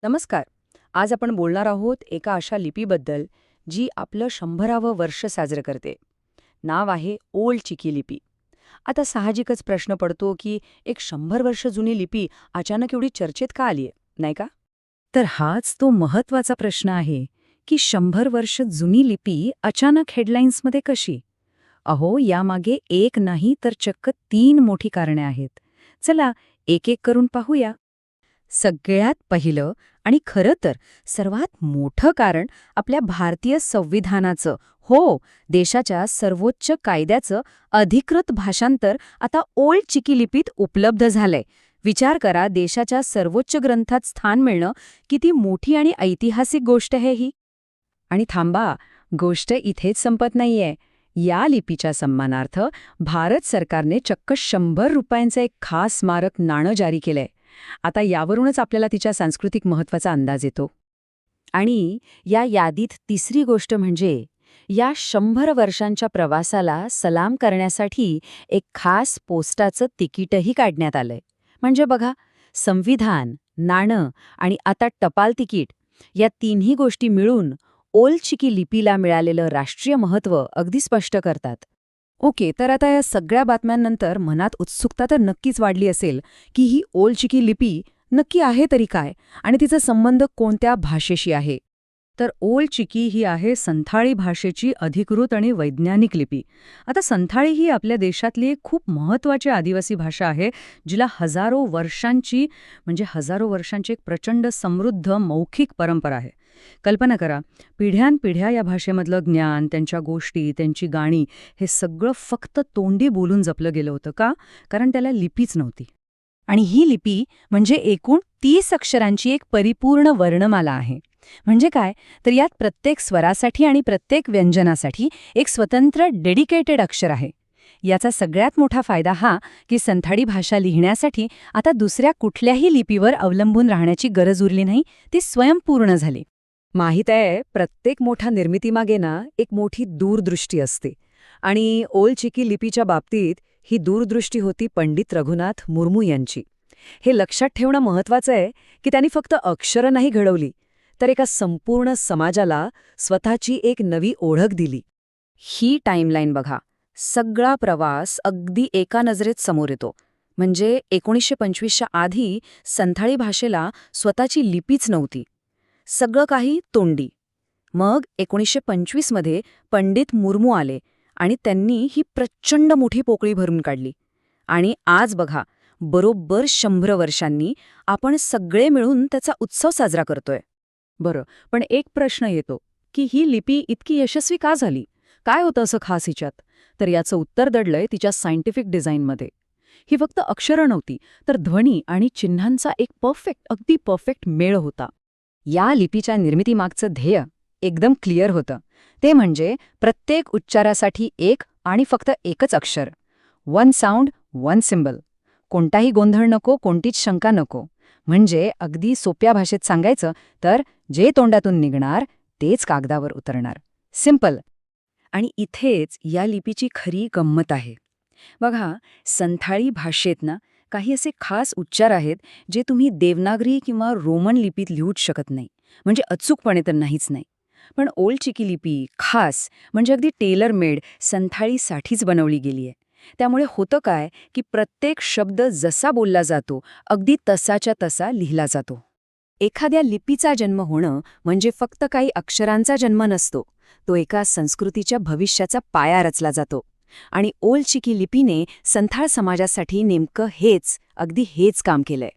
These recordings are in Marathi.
नमस्कार. आज आपण बोलणार आहोत एका अशा लिपीबद्दल जी आपलं 100वे वर्ष साजरं करते. नाव आहे ओल्ड चिकी लिपी. आता साहजिकच प्रश्न पडतो की एक 100 वर्ष जुनी लिपी अचानक एवढी चर्चेत का आलीये, नाही का? तर हाच तो महत्वाचा प्रश्न आहे की 100 वर्ष जुनी लिपी अचानक हेडलाईन्समध्ये कशी? अहो, यामागे एक नाही तर चक्क 3 मोठी कारणे आहेत. चला एक एक करून पाहूया. सगळ्यात पहिलं आणि खरं तर सर्वात मोठं कारण आपल्या भारतीय संविधानाचं, हो, देशाच्या सर्वोच्च कायद्याचं अधिकृत भाषांतर आता ओल्ड चिकी लिपीत उपलब्ध झालंय. विचार करा, देशाच्या सर्वोच्च ग्रंथात स्थान मिळणं किती मोठी आणि ऐतिहासिक गोष्ट आहे ही. आणि थांबा, गोष्ट इथेच संपत नाहीये. या लिपीच्या सन्मानार्थ भारत सरकारने चक्क 100 रुपयांचं एक खास स्मारक नाणं जारी केलंय. आता यावरूनच आपल्याला तिच्या सांस्कृतिक महत्वाचा अंदाज येतो. आणि या यादीत तिसरी गोष्ट म्हणजे या 100 वर्षांच्या प्रवासाला सलाम करण्यासाठी एक खास पोस्टाचं तिकीटही काढण्यात आलंय. म्हणजे बघा, संविधान, नाणं आणि आता टपाल तिकीट या तिन्ही गोष्टी मिळून ओल्ड चिकी लिपीला मिळालेलं राष्ट्रीय महत्त्व अगदी स्पष्ट करतात. ओके, तर आता या सगळ्या बातम्यांनंतर मनात उत्सुकता तर नक्कीच वाढली असेल की ही ओल्ड चिकी लिपी नक्की आहे तरी काय आणि तिचा संबंध कोणत्या भाषेशी आहे. तर ओल्ड चिकी ही आहे संथाळी भाषेची अधिकृत आणि वैज्ञानिक लिपी. आता संथाळी ही आपल्या देशातली एक खूप महत्त्वाची आदिवासी भाषा आहे, जिला हजारो वर्षांची एक प्रचंड समृद्ध मौखिक परंपरा आहे. कल्पना करा, पिढ्यानपिढ्या या भाषेमधलं ज्ञान, त्यांच्या गोष्टी, त्यांची गाणी हे सगळं फक्त तोंडी बोलून जपलं गेलं होतं. का? कारण त्याला लिपीच नव्हती. आणि ही लिपी म्हणजे एकूण 30 अक्षरांची एक परिपूर्ण वर्णमाला आहे. म्हणजे काय, तर यात प्रत्येक स्वरासाठी आणि प्रत्येक व्यंजनासाठी एक स्वतंत्र डेडिकेटेड अक्षर आहे. याचा सगळ्यात मोठा फायदा हा की संथाळी भाषा लिहिण्यासाठी आता दुसऱ्या कुठल्याही लिपीवर अवलंबून राहण्याची गरज उरली नाही, ती स्वयंपूर्ण झाली. माहीत आहे, प्रत्येक मोठ्या निर्मितीमागे ना एक मोठी दूरदृष्टी असते. आणि ओल्ड चिकी लिपीच्या बाबतीत ही दूरदृष्टी होती पंडित रघुनाथ मुर्मू यांची. हे लक्षात ठेवणं महत्वाचं आहे की त्यांनी फक्त अक्षरं नाही घडवली, तर एका संपूर्ण समाजाला स्वतःची एक नवी ओळख दिली. ही टाईमलाईन बघा, सगळा प्रवास अगदी एका नजरेत समोर येतो. म्हणजे 1925च्या आधी संथाळी भाषेला स्वतःची लिपीच नव्हती. सगळं काही तोंडी. मग 1925मध्ये पंडित मुर्मू आले आणि त्यांनी ही प्रचंड मोठी पोकळी भरून काढली. आणि आज बघा, बरोबर 100 वर्षांनी आपण सगळे मिळून त्याचा उत्सव साजरा करतोय. बरं, पण एक प्रश्न येतो की ही लिपी इतकी यशस्वी का झाली? काय होतं असं खास हिच्यात? तर याचं उत्तर दडलंय तिच्या सायंटिफिक डिझाईनमध्ये. ही फक्त अक्षरं नव्हती, तर ध्वनी आणि चिन्हांचा एक अगदी परफेक्ट मेळ होता. या लिपीच्या निर्मितीमागचं ध्येय एकदम क्लिअर होतं. ते म्हणजे प्रत्येक उच्चारासाठी एक आणि फक्त एकच अक्षर. 1 साऊंड 1 सिम्बल. कोणताही गोंधळ नको, कोणतीच शंका नको. म्हणजे अगदी सोप्या भाषेत सांगायचं तर जे तोंडातून निघणार तेच कागदावर उतरणार. सिम्पल. आणि इथेच या लिपीची खरी गंमत आहे. बघा, संथाळी भाषेत ना काही असे खास उच्चार आहेत जे तुम्ही देवनागरी किंवा रोमन लिपीत लिहूच शकत नाही. म्हणजे अचूकपणे तर नाहीच नाही. पण ओल्ड चिकी लिपी खास म्हणजे अगदी टेलर मेड संथाळीसाठीच बनवली गेली आहे. त्यामुळे होतं काय की प्रत्येक शब्द जसा बोलला जातो अगदी तसाच्या तसा लिहिला जातो. एखाद्या लिपीचा जन्म होणं म्हणजे फक्त काही अक्षरांचा जन्म नसतो, तो एका संस्कृतीच्या भविष्याचा पाया रचला जातो. आणि ओल्ड चिकी लिपीने संथाळ समाजासाठी नेमकं अगदी हेच काम केलंय.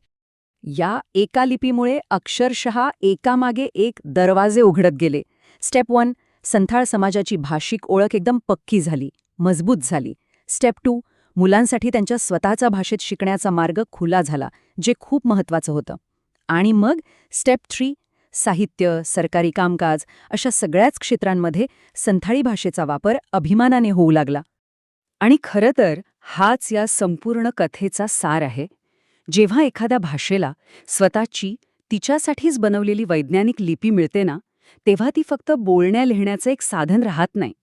या एका लिपीमुळे अक्षरशः एकामागे एक दरवाजे उघडत गेले. स्टेप 1, संथाळ समाजाची भाषिक ओळख एकदम पक्की झाली, मजबूत झाली. स्टेप 2, मुलांसाठी त्यांच्या स्वतःच्या भाषेत शिकण्याचा मार्ग खुला झाला, जे खूप महत्वाचं होतं. आणि मग स्टेप 3, साहित्य, सरकारी कामकाज अशा सगळ्याच क्षेत्रांमध्ये संथाळी भाषेचा वापर अभिमानाने होऊ लागला. आणि खरं तर हाच या संपूर्ण कथेचा सार आहे. जेव्हा एखाद्या भाषेला स्वतःची, तिच्यासाठीच बनवलेली वैज्ञानिक लिपी मिळते ना, तेव्हा ती फक्त बोलण्या-लिहिण्याचं एक साधन राहत नाही.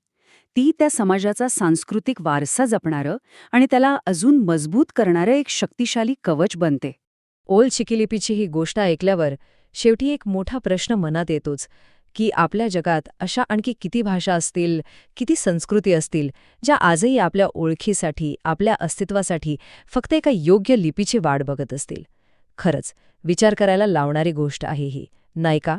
ती त्या समाजाचा सांस्कृतिक वारसा जपणारं आणि त्याला अजून मजबूत करणारं एक शक्तिशाली कवच बनते. ओल्ड चिकी लिपीची ही गोष्ट ऐकल्यावर शेवटी एक मोठा प्रश्न मनात येतोच की आपल्या जगात अशा आणखी किती भाषा असतील, किती संस्कृती असतील, ज्या आजही आपल्या ओळखीसाठी, आपल्या अस्तित्वासाठी फक्त एका योग्य लिपीची वाट बघत असतील. खरंच, विचार करायला लावणारी गोष्ट आहे ही, नाही का?